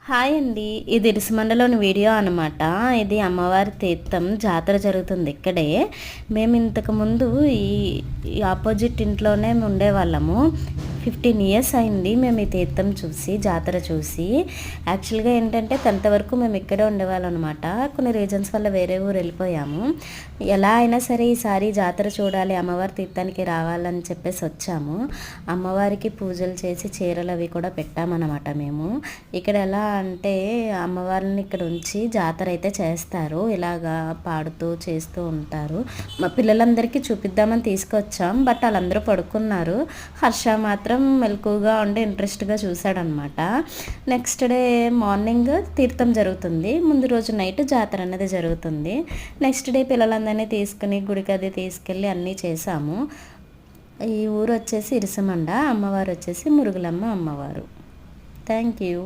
Hi అండి. ఇది ఇరుసుమండలోని video అనమాట. ఇది అమ్మవారి తీర్థం జాతర జరుగుతుంది ఇక్కడే. మేము ఇంతకుముందు ఈ ఈ ఆపోజిట్ ఇంట్లోనే ఉండేవాళ్ళము. 15 ఇయర్స్ అయింది మేము ఈ తీర్థం చూసి, జాతర చూసి. యాక్చువల్గా ఏంటంటే 10th వరకు మేము ఇక్కడే ఉండేవాళ్ళం అనమాట. కొన్ని రీజన్స్ వల్ల వేరే ఊరు వెళ్ళిపోయాము. ఎలా అయినా సరే ఈసారి జాతర చూడాలి, అమ్మవారి తీర్థానికి రావాలని చెప్పేసి వచ్చాము. అమ్మవారికి పూజలు చేసి చీరలు అవి కూడా పెట్టామన్నమాట మేము. ఇక్కడ ఎలా అంటే అమ్మవారిని ఇక్కడ ఉంచి జాతర అయితే చేస్తారు. ఇలాగా పాడుతూ చేస్తూ ఉంటారు. మా పిల్లలందరికీ చూపిద్దామని తీసుకొచ్చాం. బట్ వాళ్ళందరూ పడుకున్నారు. హర్ష మాత్రం మెలకుగా ఉండి ఇంట్రెస్ట్గా చూశాడనమాట. నెక్స్ట్ డే మార్నింగ్ తీర్థం జరుగుతుంది, ముందు రోజు నైట్ జాతర అనేది జరుగుతుంది. నెక్స్ట్ డే పిల్లలందరినీ తీసుకుని గుడికి అది తీసుకెళ్ళి అన్నీ చేసాము. ఈ ఊరు వచ్చేసి ఇరుసమండ, అమ్మవారు వచ్చేసి మురుగులమ్మ అమ్మవారు. Thank you.